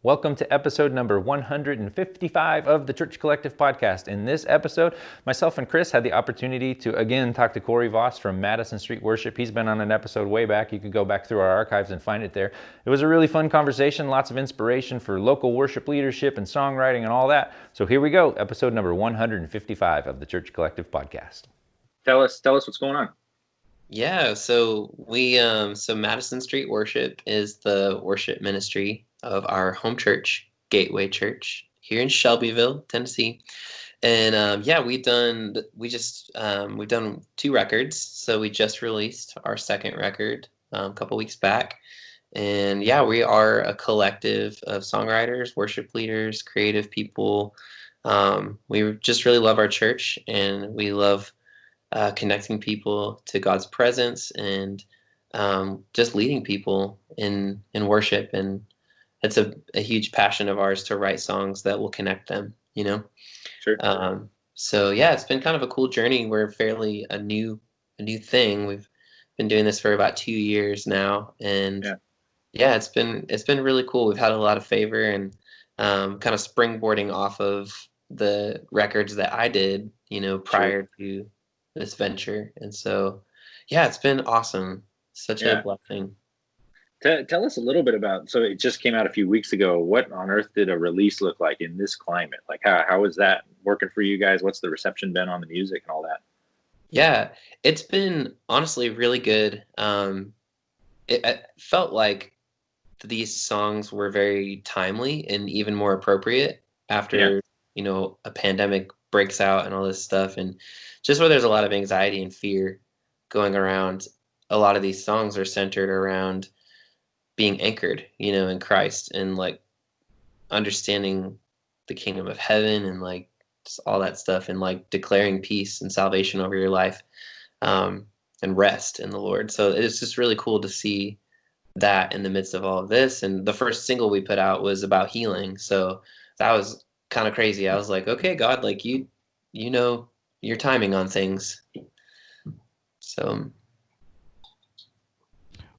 Welcome to episode number 155 of the Church Collective podcast. In this episode, myself and Chris had the opportunity to again talk to Voss from Madison Street Worship. He's been on an episode way back. You could go back through our archives and find it there. It was a really fun conversation, lots of inspiration for local worship leadership and songwriting and all that. So here we go, episode number 155 of the Church Collective podcast. Tell us what's going on. Yeah, so Madison Street Worship is the worship ministry of our home church, Gateway Church, here in Shelbyville, Tennessee. And we've done 2 records. So we just released our second record a couple weeks back. And yeah, we are a collective of songwriters, worship leaders, creative people. We just really love our church, and we love connecting people to God's presence and just leading people in worship. And it's a huge passion of ours to write songs that will connect them, you know? Sure. So yeah, it's been kind of a cool journey. We're fairly a new thing. We've been doing this for about 2 years now. And yeah, it's been really cool. We've had a lot of favor and kind of springboarding off of the records that I did, you know, prior to this venture. And so yeah, it's been awesome. Such a blessing. Tell us a little bit about, so it just came out a few weeks ago. What on earth did a release look like in this climate? Like how is that working for you guys? What's the reception been on the music and all that? Yeah, it's been honestly really good. It felt like these songs were very timely and even more appropriate after, you know, a pandemic breaks out and all this stuff. And just where there's a lot of anxiety and fear going around, a lot of these songs are centered around being anchored, you know, in Christ and like understanding the kingdom of heaven and like just all that stuff and like declaring peace and salvation over your life and rest in the Lord. So it's just really cool to see that in the midst of all of this. And the first single we put out was about healing. So that was kind of crazy. I was like, okay, God, like you know your timing on things. So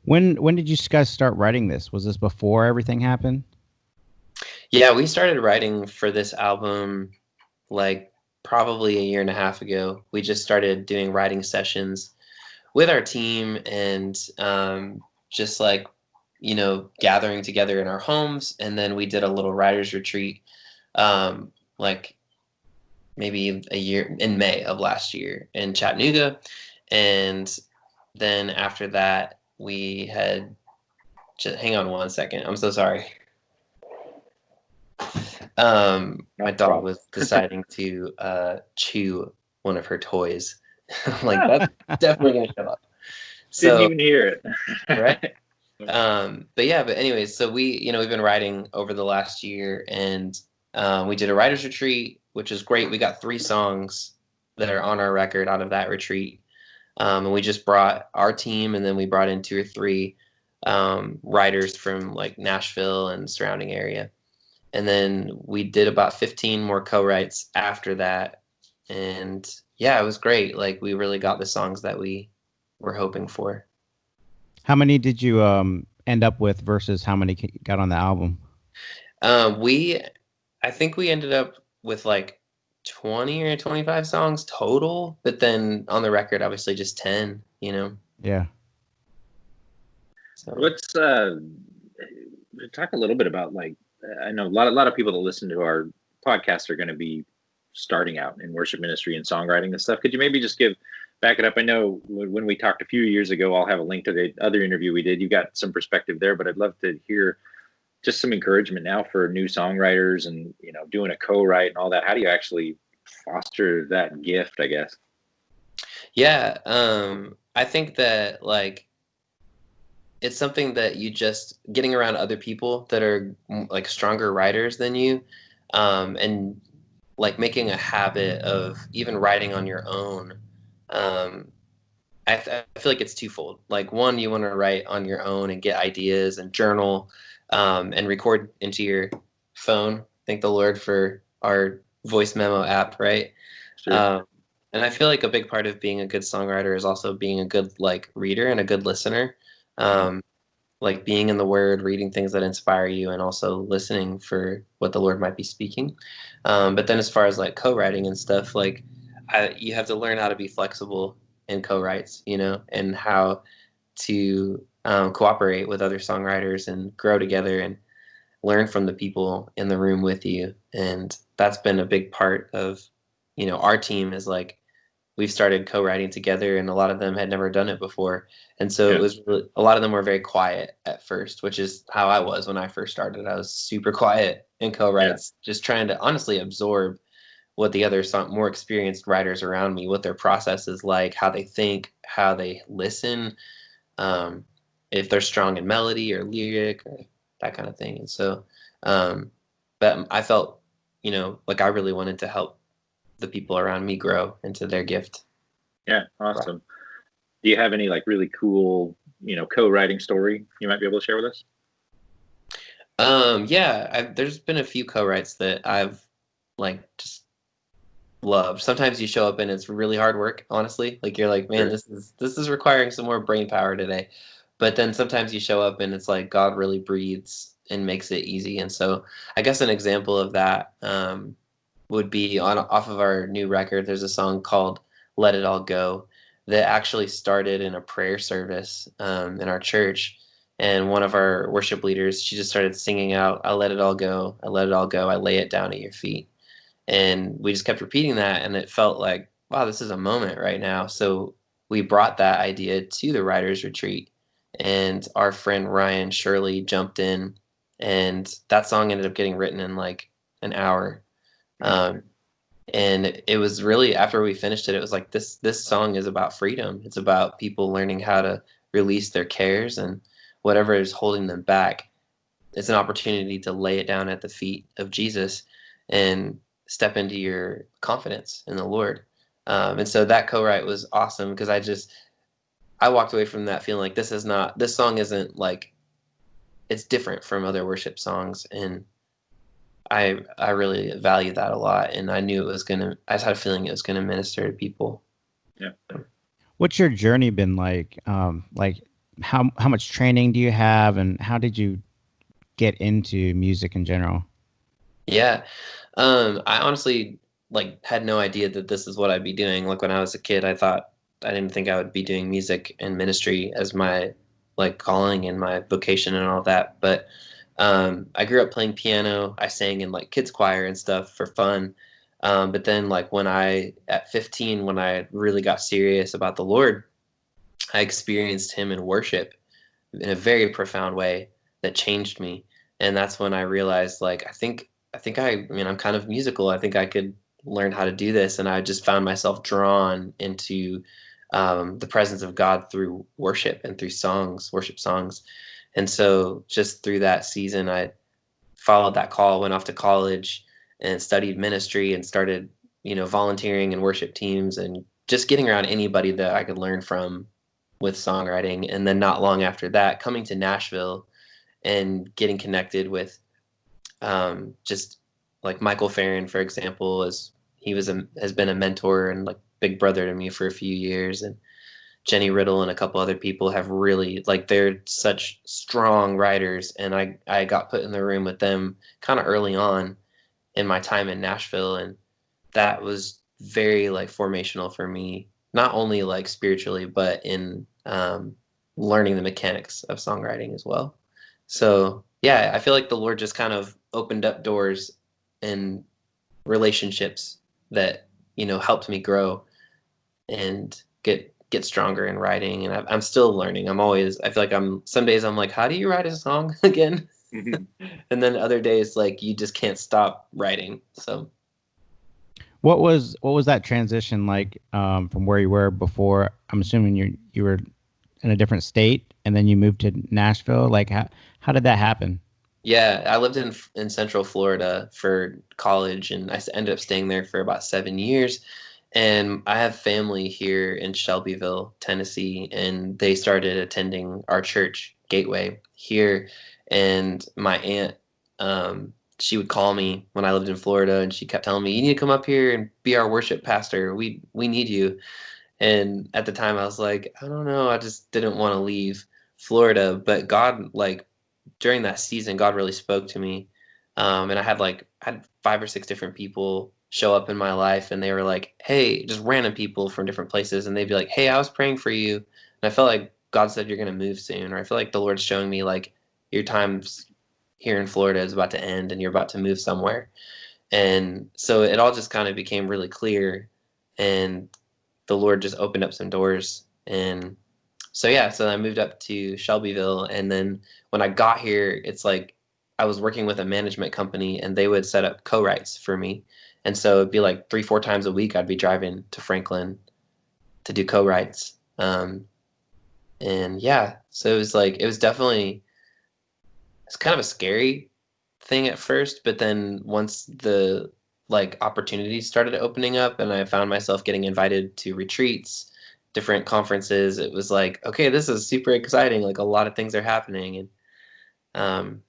When did you guys start writing this? Was this before everything happened? Yeah, we started writing for this album like probably 1.5 years ago. We just started doing writing sessions with our team and just like, you know, gathering together in our homes. And then we did a little writers retreat like maybe a year in May of last year in Chattanooga. And then after that, we had just hang on one second. I'm so sorry. My dog was deciding to chew one of her toys. I'm like, that's definitely gonna shut up. So, didn't even hear it. Right. But anyways, so we've been writing over the last year, and we did a writers retreat, which is great. We got 3 songs that are on our record out of that retreat. And we just brought our team, and then we brought in 2 or 3 writers from like Nashville and surrounding area. And then we did about 15 more co-writes after that. And yeah, it was great. Like we really got the songs that we were hoping for. How many did you end up with versus how many got on the album? I think we ended up with like 20 or 25 songs total, but then on the record, obviously just 10, you know? Yeah. So let's talk a little bit about, like, I know a lot of people that listen to our podcast are going to be starting out in worship ministry and songwriting and stuff. Could you maybe just back it up? I know when we talked a few years ago, I'll have a link to the other interview we did. You got some perspective there, but I'd love to hear just some encouragement now for new songwriters and, you know, doing a co-write and all that. How do you actually foster that gift, I guess? Yeah. I think that like, it's something that you just getting around other people that are like stronger writers than you, and like making a habit of even writing on your own. I feel like it's twofold. Like one, you want to write on your own and get ideas and journal, and record into your phone. Thank the Lord for our voice memo app, right? Sure. And I feel like a big part of being a good songwriter is also being a good like reader and a good listener. like being in the Word, reading things that inspire you, and also listening for what the Lord might be speaking. But then as far as like co-writing and stuff, like you have to learn how to be flexible in co-writes, and how to cooperate with other songwriters and grow together and learn from the people in the room with you. And that's been a big part of, our team is like, we've started co-writing together, and a lot of them had never done it before. And so Yeah. it was really, a lot of them were very quiet at first, which is how I was when I first started. I was super quiet in co-writes, just trying to honestly absorb what the other more experienced writers around me, what their process is like, how they think, how they listen, if they're strong in melody or lyric or that kind of thing. And so, but I felt, like I really wanted to help the people around me grow into their gift. Yeah, awesome. Do you have any like really cool, co-writing story you might be able to share with us? There's been a few co-writes that I've like just loved. Sometimes you show up and it's really hard work, honestly. Like you're like, man, Sure. this is requiring some more brain power today. But then sometimes you show up and it's like God really breathes and makes it easy. And so I guess an example of that would be off of our new record. There's a song called Let It All Go that actually started in a prayer service in our church. And one of our worship leaders, she just started singing out, I let it all go, I let it all go, I lay it down at your feet. And we just kept repeating that, and it felt like, wow, this is a moment right now. So we brought that idea to the writers retreat, and our friend Ryan Shirley jumped in, and that song ended up getting written in like an hour. And it was really, after we finished it, it was like, this song is about freedom. It's about people learning how to release their cares and whatever is holding them back. It's an opportunity to lay it down at the feet of Jesus and step into your confidence in the Lord. And so that co-write was awesome, because I walked away from that feeling like this song isn't like, it's different from other worship songs. And I really value that a lot. And I knew I just had a feeling it was going to minister to people. Yeah. What's your journey been like? Like how much training do you have, and how did you get into music in general? Yeah. I honestly like had no idea that this is what I'd be doing. Like when I was a kid, I didn't think I would be doing music and ministry as my like calling and my vocation and all that. But I grew up playing piano. I sang in like kids choir and stuff for fun. But then like at 15, when I really got serious about the Lord, I experienced him in worship in a very profound way that changed me. And that's when I realized, like, I'm kind of musical. I think I could learn how to do this. And I just found myself drawn into the presence of God through worship and through worship songs. And so just through that season, I followed that call, went off to college and studied ministry and started, volunteering in worship teams and just getting around anybody that I could learn from with songwriting. And then not long after that, coming to Nashville and getting connected with just like Michael Farron, for example, has been a mentor and like big brother to me for a few years. And Jenny Riddle and a couple other people have really, like, they're such strong writers. And I got put in the room with them kind of early on in my time in Nashville. And that was very like formational for me, not only like spiritually, but in learning the mechanics of songwriting as well. So yeah, I feel like the Lord just kind of opened up doors and relationships that, helped me grow and get stronger in writing. And I'm still learning. I feel like some days I'm like, how do you write a song again? And then other days, like, you just can't stop writing. So What was that transition like from where you were before? I'm assuming you were in a different state and then you moved to Nashville. Like how did that happen? yeah, I lived in Central Florida for college, and I ended up staying there for about 7 years. And I have family here in Shelbyville, Tennessee, and they started attending our church, Gateway, here. And my aunt, she would call me when I lived in Florida, and she kept telling me, "You need to come up here and be our worship pastor. We need you." And at the time, I was like, I don't know, I just didn't want to leave Florida, but God, like during that season, God really spoke to me. And I had 5 or 6 different people show up in my life, and they were like, hey, just random people from different places. And they'd be like, hey, I was praying for you. And I felt like God said, you're going to move soon. Or I feel like the Lord's showing me like your time's here in Florida is about to end and you're about to move somewhere. And so it all just kind of became really clear, and the Lord just opened up some doors. And so, yeah, so I moved up to Shelbyville. And then when I got here, it's like I was working with a management company, and they would set up co-writes for me. And so it'd be like 3-4 times a week I'd be driving to Franklin to do co-writes. And yeah, so it was definitely, it's kind of a scary thing at first, but then once the like opportunities started opening up and I found myself getting invited to retreats, different conferences, it was like, okay, this is super exciting. Like a lot of things are happening. And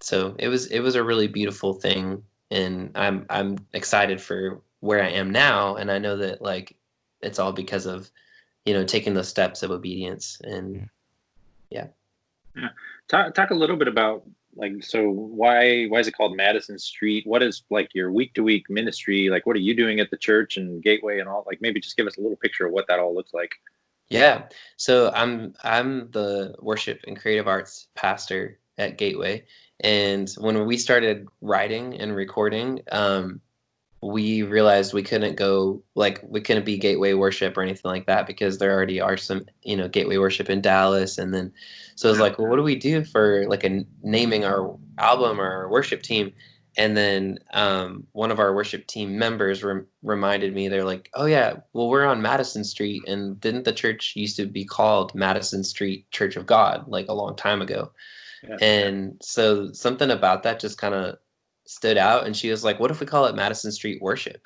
so it was a really beautiful thing, and I'm excited for where I am now, and I know that like it's all because of, taking those steps of obedience. And yeah. Talk a little bit about like, so why is it called Madison Street? What is like your week to week ministry? Like, what are you doing at the church and Gateway and all? Like, maybe just give us a little picture of what that all looks like. Yeah. So I'm the worship and creative arts pastor at Gateway. And when we started writing and recording, we realized we couldn't be Gateway Worship or anything like that, because there already are some, Gateway Worship in Dallas. And then, so it was like, well, what do we do for like naming our album or our worship team? And then one of our worship team members reminded me, they're like, oh yeah, well, we're on Madison Street, and didn't the church used to be called Madison Street Church of God like a long time ago? Yeah. And so something about that just kind of stood out, and she was like, what if we call it Madison Street Worship?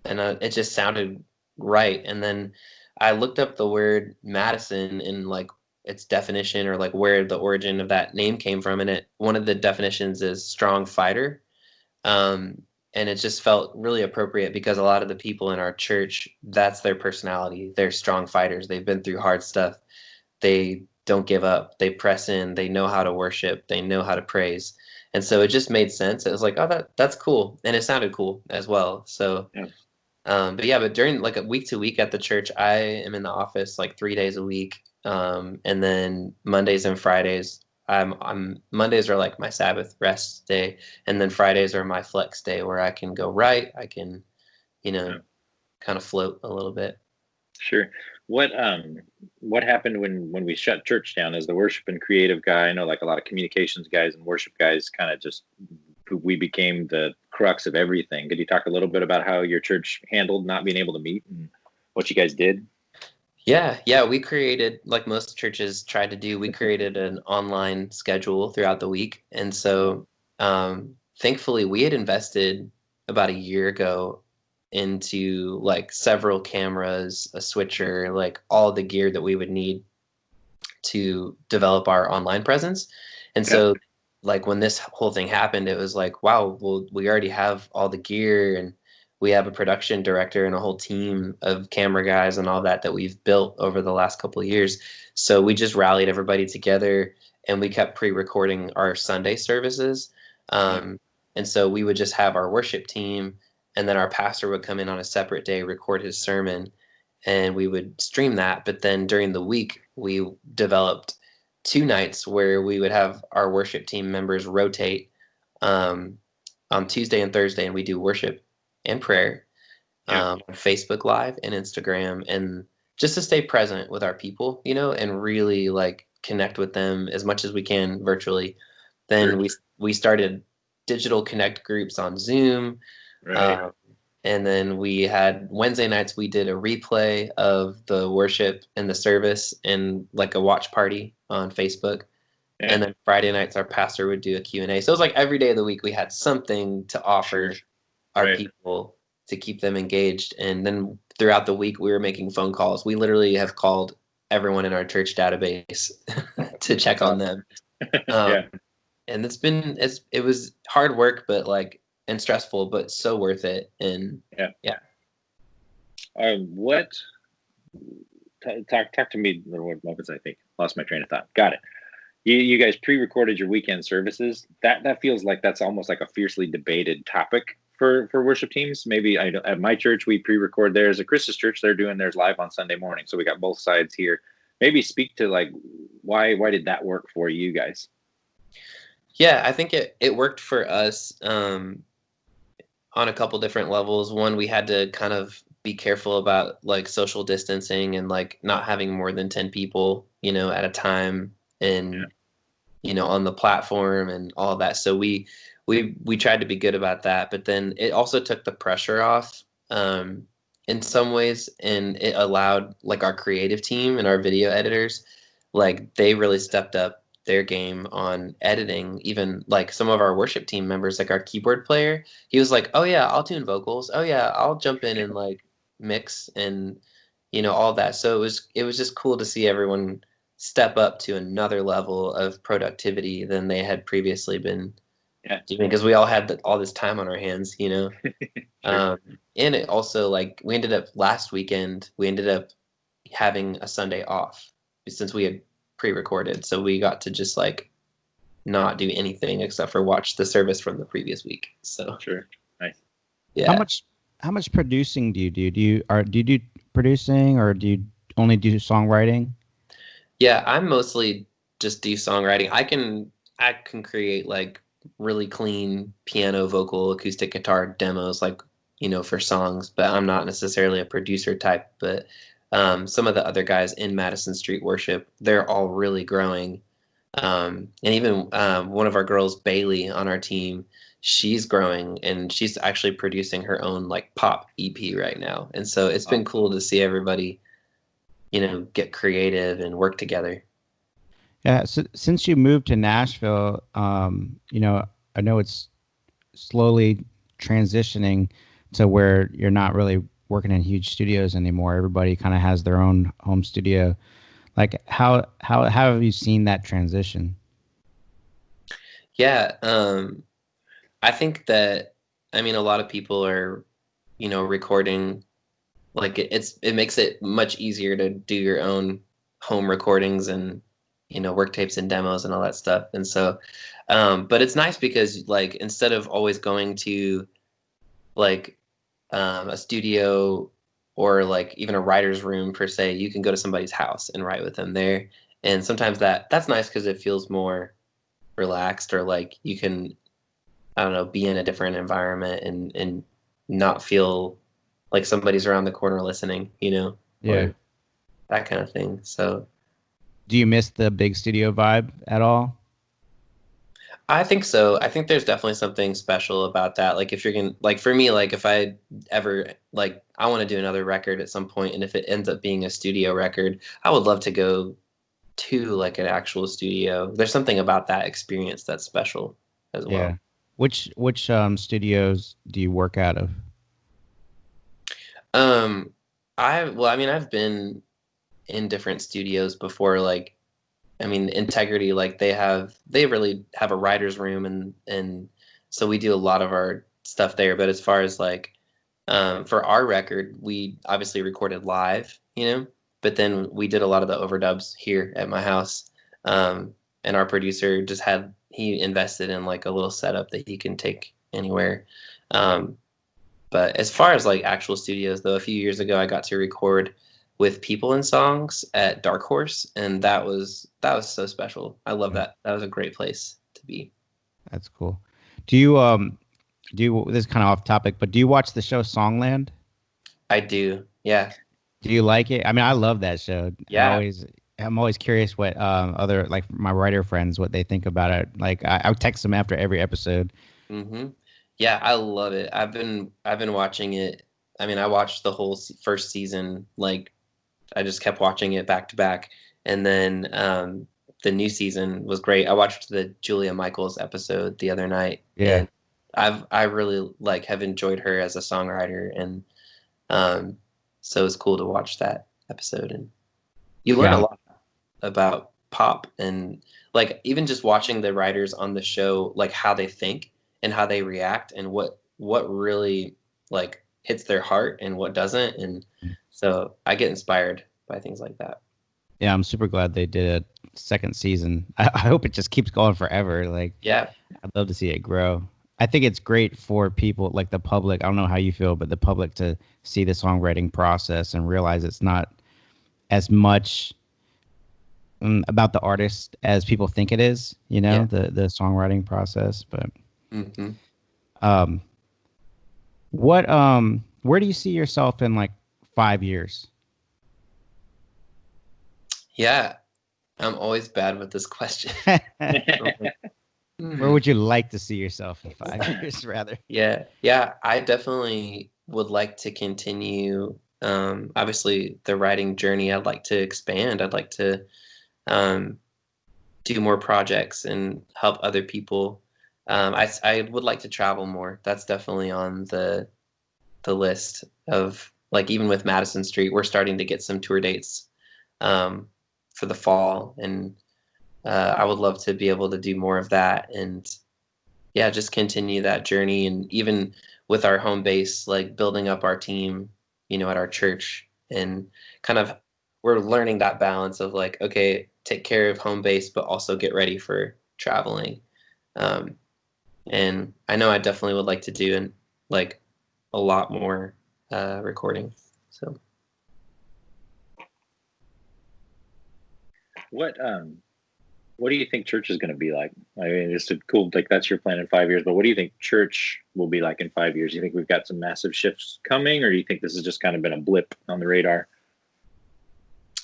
And it just sounded right. And then I looked up the word Madison in like its definition, or like where the origin of that name came from, and one of the definitions is strong fighter. And it just felt really appropriate, because a lot of the people in our church, that's their personality. They're strong fighters. They've been through hard stuff. They don't give up. They press in. They know how to worship. They know how to praise. And so it just made sense. It was like, oh, that's cool. And it sounded cool as well. So, yeah. But during like a week to week at the church, I am in the office like 3 days a week. And then Mondays and Fridays, Mondays are like my Sabbath rest day. And then Fridays are my flex day, where I can go write. I can, kind of float a little bit. Sure. What happened when we shut church down? As the worship and creative guy, I know like a lot of communications guys and worship guys kind of just, we became the crux of everything. Could you talk a little bit about how your church handled not being able to meet and what you guys did? Yeah, we created, like most churches tried to do, we created an online schedule throughout the week. And so thankfully we had invested about a year ago into like several cameras, a switcher, like all the gear that we would need to develop our online presence. And so like when this whole thing happened, it was like, wow, well, we already have all the gear, and we have a production director and a whole team of camera guys and all that we've built over the last couple of years. So we just rallied everybody together, and we kept pre-recording our Sunday services. And so we would just have our worship team, and then our pastor would come in on a separate day, record his sermon, and we would stream that. But then during the week, we developed 2 nights where we would have our worship team members rotate on Tuesday and Thursday, and we do worship and prayer on Facebook Live and Instagram, and just to stay present with our people, and really like connect with them as much as we can virtually. Then we started digital connect groups on Zoom. Right. And then we had Wednesday nights, we did a replay of the worship and the service and like a watch party on Facebook. Yeah. And then Friday nights, our pastor would do a Q&A. So it was like every day of the week, we had something to offer our people to keep them engaged. And then throughout the week, we were making phone calls. We literally have called everyone in our church database to check on them. And it was hard work, but and stressful, but so worth it. And talk to me a little more moments, I think. lost my train of thought. Got it. You guys pre-recorded your weekend services. That feels like that's almost like a fiercely debated topic for worship teams. Maybe at my church we pre-record theirs. At Chris's church they're doing theirs live on Sunday morning. So we got both sides here. Maybe speak to like why did that work for you guys? Yeah, I think it worked for us on a couple different levels. One, we had to kind of be careful about like social distancing and like not having more than 10 people, at a time, and on the platform and all of that. So we tried to be good about that, but then it also took the pressure off in some ways, and it allowed like our creative team and our video editors, like they really stepped up their game on editing. Even like some of our worship team members, like our keyboard player, he was like, oh yeah, I'll tune vocals, oh yeah, I'll jump in and like mix and all that. So it was just cool to see everyone step up to another level of productivity than they had previously been doing, because we all had all this time on our hands, Sure. And it also, like, we ended up last weekend, having a Sunday off since we had pre-recorded. So we got to just like not do anything except for watch the service from the previous week. So sure. Nice. Yeah. How much producing do you do? Do you do producing, or do you only do songwriting? Yeah, I mostly just do songwriting. I can create like really clean piano, vocal, acoustic guitar demos, like, for songs, but I'm not necessarily a producer type. But some of the other guys in Madison Street Worship, they're all really growing. And even one of our girls, Bailey, on our team, she's growing, and she's actually producing her own like pop EP right now. And so it's been cool to see everybody get creative and work together. Yeah. So since you moved to Nashville, I know it's slowly transitioning to where you're not really working in huge studios anymore. Everybody kind of has their own home studio. Like how have you seen that transition? Yeah. I think that, a lot of people are, recording. Like it makes it much easier to do your own home recordings and work tapes and demos and all that stuff. And so but it's nice because like instead of always going to like a studio or like even a writer's room per se, you can go to somebody's house and write with them there. And sometimes that's nice because it feels more relaxed, or like you can, I don't know, be in a different environment and not feel like somebody's around the corner listening, Yeah. or that kind of thing. So do you miss the big studio vibe at all? I think so. I think there's definitely something special about that. Like if you're going to, like for me, like if I ever, like I want to do another record at some point, and if it ends up being a studio record, I would love to go to like an actual studio. There's something about that experience that's special as well. Yeah. Which studios do you work out of? I've been in different studios before, like, Integrity, like they really have a writer's room, and so we do a lot of our stuff there. But as far as like, for our record, we obviously recorded live, but then we did a lot of the overdubs here at my house. And our producer he invested in like a little setup that he can take anywhere. But as far as like actual studios, though, a few years ago, I got to record with People and Songs at Dark Horse, and that was so special. I love that. That was a great place to be. That's cool. Do you this is kind of off topic, but do you watch the show Songland? I do. Yeah. Do you like it? I love that show. Yeah. I'm always curious what other, like my writer friends, what they think about it. Like I text them after every episode. Mm-hmm. Yeah, I love it. I've been watching it. I watched the whole first season. Like, I just kept watching it back to back, and then the new season was great. I watched the Julia Michaels episode the other night. Yeah, and I really have enjoyed her as a songwriter, and so it's cool to watch that episode, and you learn a lot about pop, and like even just watching the writers on the show, like how they think and how they react, and what really like hits their heart and what doesn't. And so I get inspired by things like that. Yeah, I'm super glad they did a second season. I hope it just keeps going forever. Like, Yeah. I'd love to see it grow. I think it's great for people like the public. I don't know how you feel, but the public to see the songwriting process and realize it's not as much about the artist as people think it is, Yeah. the songwriting process. But Mm-hmm. um, where do you see yourself in like 5 years? Yeah. I'm always bad with this question. Where would you like to see yourself in 5 years, rather? Yeah. Yeah. I definitely would like to continue, obviously, the writing journey. I'd like to expand. I'd like to um, do more projects and help other people. I would like to travel more. That's definitely on the list of, like, even with Madison Street, we're starting to get some tour dates for the fall, and I would love to be able to do more of that, and yeah, just continue that journey. And even with our home base, like building up our team, at our church, and kind of we're learning that balance of like, okay, take care of home base, but also get ready for traveling. Um, and I know I definitely would like to do like a lot more recording. So What do you think church is going to be like? I mean, it's a cool, like that's your plan in 5 years, but what do you think church will be like in 5 years? Do you think we've got some massive shifts coming, or do you think this has just kind of been a blip on the radar?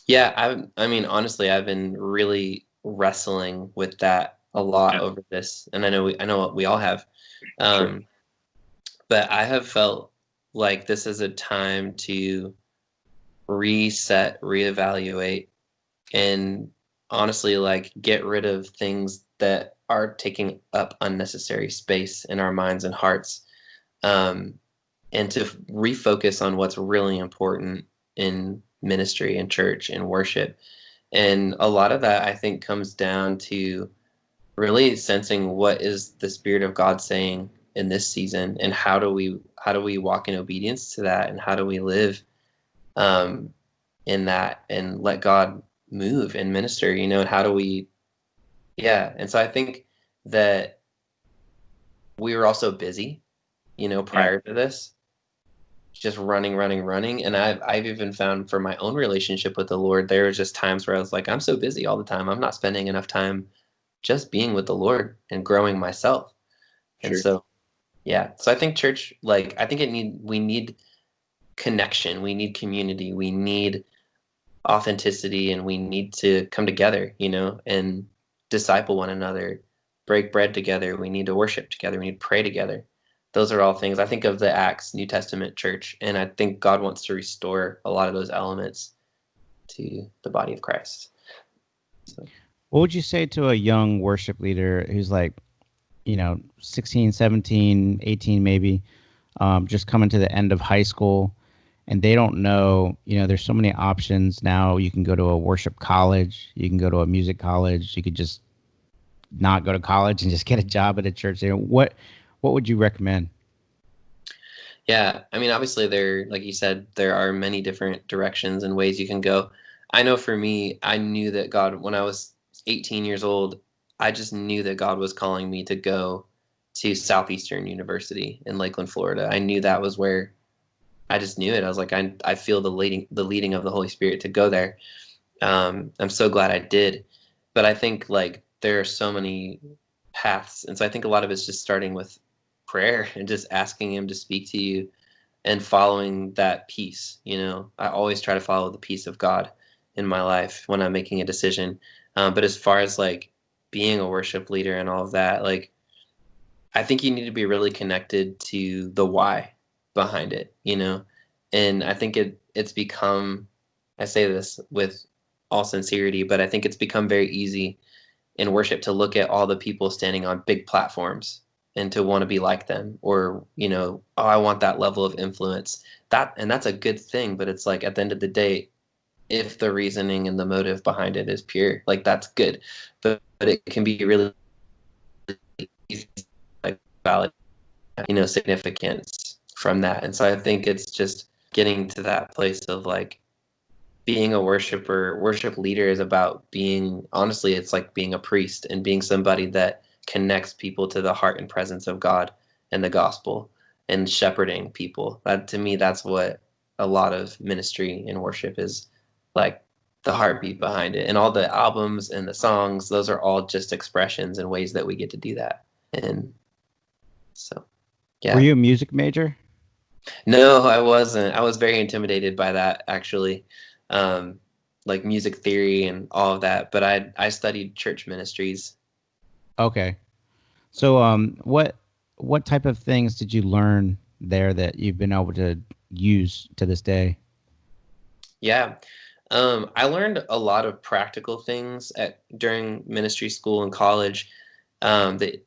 yeah, I mean, honestly, I've been really wrestling with that a lot over this, and I know what we all have. Sure. But I have felt like this is a time to reset, reevaluate, and honestly, like, get rid of things that are taking up unnecessary space in our minds and hearts, um, and to refocus on what's really important in ministry and church and worship. And a lot of that, I think, comes down to really sensing what is the Spirit of God saying in this season, and how do we walk in obedience to that, and how do we live um, in that and let God move and minister, and how do we, yeah. And so I think that we were also busy, prior to this, just running. And I've even found for my own relationship with the Lord, there was just times where I was like, I'm so busy all the time. I'm not spending enough time just being with the Lord and growing myself. And Sure. so, yeah. So I think church, like, I think we need connection, we need community, we need authenticity, and we need to come together, and disciple one another, break bread together. We need to worship together. We need to pray together. Those are all things I think of the Acts New Testament church, and I think God wants to restore a lot of those elements to the body of Christ. So. What would you say to a young worship leader who's like, 16, 17, 18 maybe, just coming to the end of high school, and they don't know, there's so many options now. You can go to a worship college, you can go to a music college, you could just not go to college and just get a job at a church. What would you recommend? Yeah, I mean, obviously like you said, there are many different directions and ways you can go. I know for me, I knew that God, when I was 18 years old, I just knew that God was calling me to go to Southeastern University in Lakeland, Florida. I knew that was where, I just knew it. I was like, I feel the leading of the Holy Spirit to go there. I'm so glad I did. But I think, like, there are so many paths. And so I think a lot of it's just starting with prayer and just asking Him to speak to you and following that peace. I always try to follow the peace of God in my life when I'm making a decision. But as far as like being a worship leader and all of that, like, I think you need to be really connected to the why behind it, and I think it's become, I say this with all sincerity, but I think it's become very easy in worship to look at all the people standing on big platforms and to want to be like them, or, oh, I want that level of influence. And that's a good thing, but it's like, at the end of the day, if the reasoning and the motive behind it is pure, like, that's good. But it can be really easy to, like, valid, significance from that. And so I think it's just getting to that place of like being a worship leader is about being, honestly, it's like being a priest and being somebody that connects people to the heart and presence of God and the gospel and shepherding people. That, to me, that's what a lot of ministry and worship is, like the heartbeat behind it. And all the albums and the songs, those are all just expressions and ways that we get to do that. And so, yeah. Were you a music major? No, I wasn't. I was very intimidated by that, actually, like music theory and all of that. But I studied church ministries. Okay. So, what type of things did you learn there that you've been able to use to this day? Yeah, I learned a lot of practical things during ministry school and college. That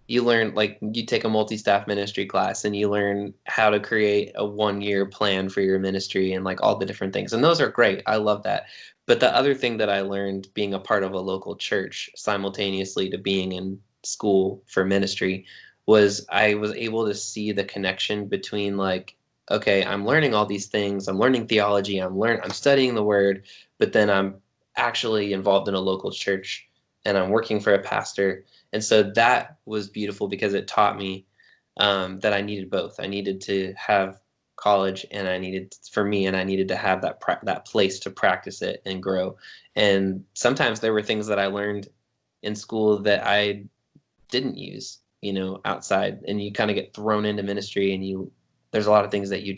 you learn, like, you take a multi-staff ministry class and you learn how to create a 1-year plan for your ministry and like all the different things. And those are great. I love that. But the other thing that I learned being a part of a local church simultaneously to being in school for ministry was I was able to see the connection between, like, okay, I'm learning all these things. I'm learning theology. I'm studying the word, but then I'm actually involved in a local church and I'm working for a pastor. And so that was beautiful because it taught me that I needed both. I needed to have college, and I needed to have that place to practice it and grow. And sometimes there were things that I learned in school that I didn't use, outside. And you kind of get thrown into ministry, and there's a lot of things that you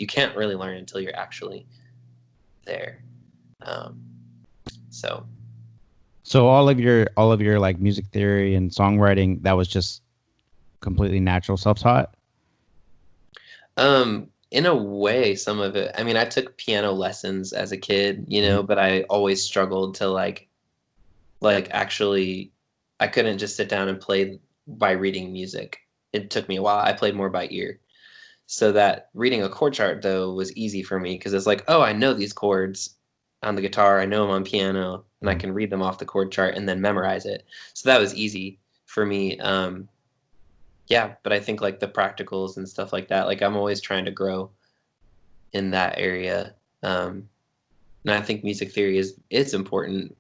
can't really learn until you're actually there. So. So all of your like music theory and songwriting, that was just completely natural, self-taught? In a way, some of it. I mean, I took piano lessons as a kid, Mhm. but I always struggled to like actually, I couldn't just sit down and play by reading music. It took me a while. I played more by ear. So that reading a chord chart, though, was easy for me because it's like, oh, I know these chords on the guitar, I know them on piano, and I can read them off the chord chart and then memorize it. So that was easy for me. Yeah, but I think like the practicals and stuff like that, like I'm always trying to grow in that area. And I think music theory it's important,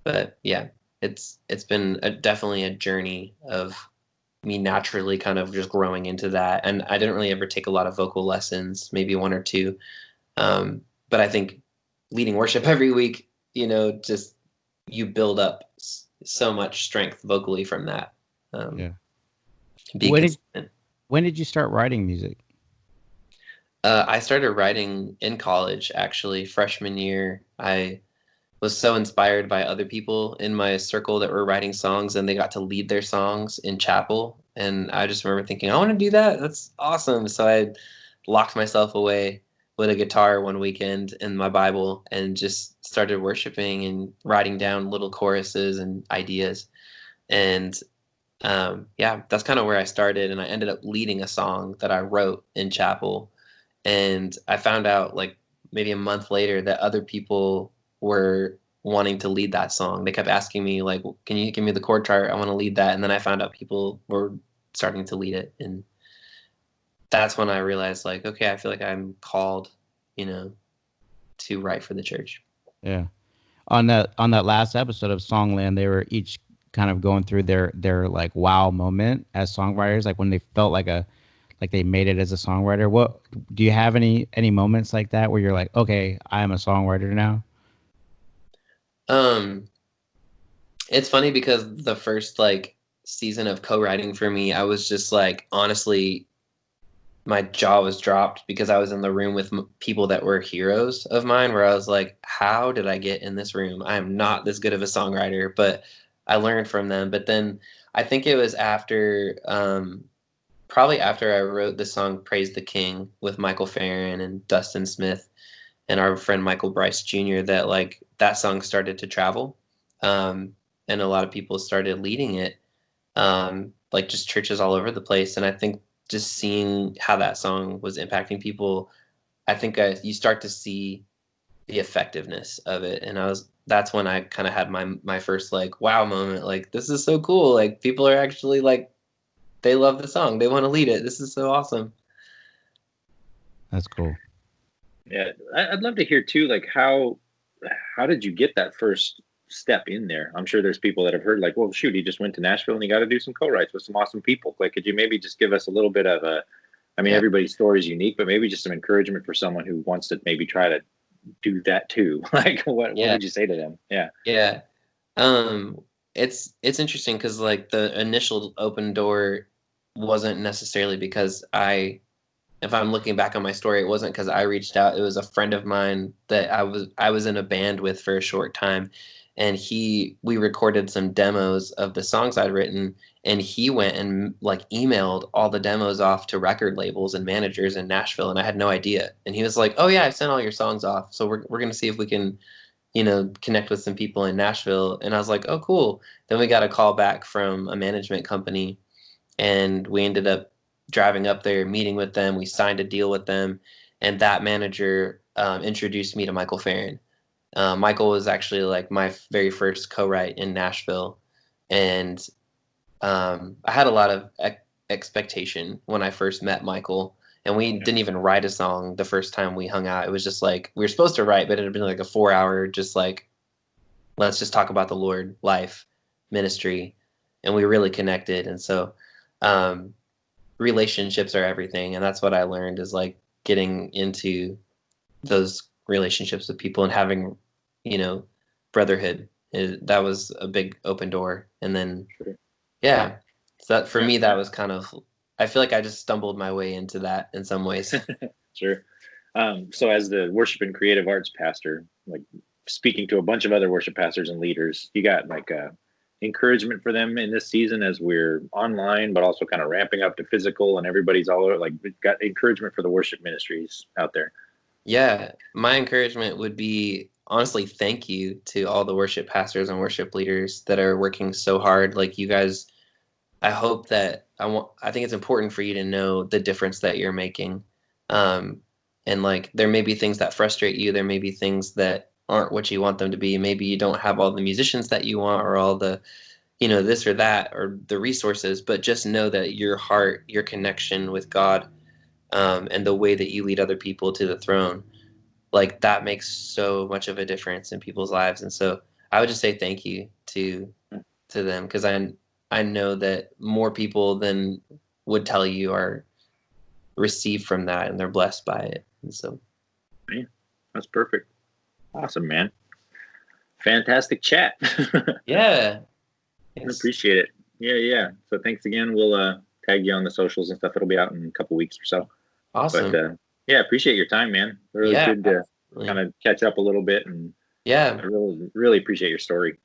but yeah, it's been definitely a journey of me naturally kind of just growing into that. And I didn't really ever take a lot of vocal lessons, maybe one or two. But I think leading worship every week, just you build up so much strength vocally from that. Yeah. Be When consistent. when did you start writing music? I started writing in college, actually, freshman year. I was so inspired by other people in my circle that were writing songs, and they got to lead their songs in chapel. And I just remember thinking, I want to do that. That's awesome. So I locked myself away with a guitar one weekend and my Bible and just started worshiping and writing down little choruses and ideas. And yeah, that's kind of where I started. And I ended up leading a song that I wrote in chapel. And I found out like maybe a month later that other people were wanting to lead that song. They kept asking me like, can you give me the chord chart? I want to lead that. And then I found out people were starting to lead it. And that's when I realized like, okay, I feel like I'm called, to write for the church. Yeah. On that last episode of Songland, they were each kind of going through their like wow moment as songwriters, like when they felt like they made it as a songwriter. What do you have any moments like that where you're like, okay, I am a songwriter now? It's funny because the first like season of co-writing for me, I was just like, honestly, my jaw was dropped because I was in the room with people that were heroes of mine, where I was like, how did I get in this room? I am not this good of a songwriter, but I learned from them. But then I think it was probably after I wrote the song Praise the King with Michael Farron and Dustin Smith and our friend Michael Bryce Jr., that like that song started to travel. And a lot of people started leading it, like just churches all over the place. And I think just seeing how that song was impacting people, I think you start to see the effectiveness of it. And that's when I kind of had my first like wow moment. Like, this is so cool. Like, people are actually like, they love the song. They want to lead it. This is so awesome. That's cool. Yeah, I'd love to hear too, like how did you get that first step in there? I'm sure there's people that have heard like, well, shoot, he just went to Nashville and he got to do some co-writes with some awesome people. Like, could you maybe just give us a little bit of I mean, Yeah. everybody's story is unique, but maybe just some encouragement for someone who wants to maybe try to do that too. Like, what Yeah. would you say to them? Yeah. Yeah. It's interesting because like the initial open door wasn't necessarily because if I'm looking back on my story, it wasn't because I reached out. It was a friend of mine that I was in a band with for a short time, and we recorded some demos of the songs I'd written, and he went and like emailed all the demos off to record labels and managers in Nashville, and I had no idea. And he was like, "Oh yeah, I sent all your songs off, so we're gonna see if we can, connect with some people in Nashville." And I was like, "Oh cool." Then we got a call back from a management company, and we ended up driving up there, meeting with them. We signed a deal with them, and that manager introduced me to Michael Farron. Michael was actually like my very first co-write in Nashville, and I had a lot of expectation when I first met Michael, and we didn't even write a song the first time we hung out. It was just like we were supposed to write, but it had been like a 4-hour, just like let's just talk about the Lord, life, ministry, and we really connected. And so relationships are everything, and that's what I learned is like getting into those relationships with people and having brotherhood. That was a big open door. And then yeah, so that for me that was kind of, I feel like I just stumbled my way into that in some ways. Sure. So as the worship and creative arts pastor, like speaking to a bunch of other worship pastors and leaders, you got like encouragement for them in this season as we're online, but also kind of ramping up to physical and everybody's all over, like we've got encouragement for the worship ministries out there. Yeah, my encouragement would be honestly, thank you to all the worship pastors and worship leaders that are working so hard. Like you guys, I think it's important for you to know the difference that you're making. And like, there may be things that frustrate you. There may be things that aren't what you want them to be. Maybe you don't have all the musicians that you want or all the, this or that, or the resources, but just know that your heart, your connection with God, and the way that you lead other people to the throne, like that makes so much of a difference in people's lives. And so I would just say thank you to them, because I know that more people than would tell you are received from that and they're blessed by it. And so man, that's perfect. Awesome, man. Fantastic chat. yeah, I appreciate it. Yeah. So thanks again. We'll tag you on the socials and stuff. It'll be out in a couple weeks or so. Awesome. But yeah, appreciate your time, man. Really good to kind of catch up a little bit, and I really appreciate your story.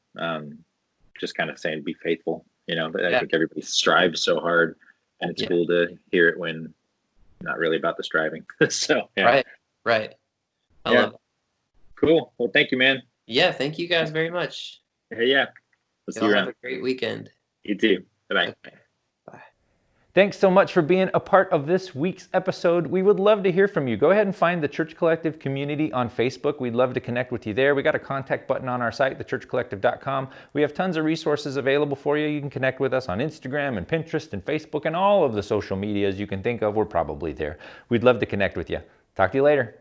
Just kind of saying, be faithful. I think everybody strives so hard, and it's cool to hear it when not really about the striving. So yeah. Right. I love it. Cool. Well, thank you, man. Yeah, thank you guys very much. Hey, yeah. We'll see you around. Have a great weekend. You too. Bye-bye. Okay. Bye. Thanks so much for being a part of this week's episode. We would love to hear from you. Go ahead and find the Church Collective community on Facebook. We'd love to connect with you there. We got a contact button on our site, thechurchcollective.com. We have tons of resources available for you. You can connect with us on Instagram and Pinterest and Facebook and all of the social medias you can think of. We're probably there. We'd love to connect with you. Talk to you later.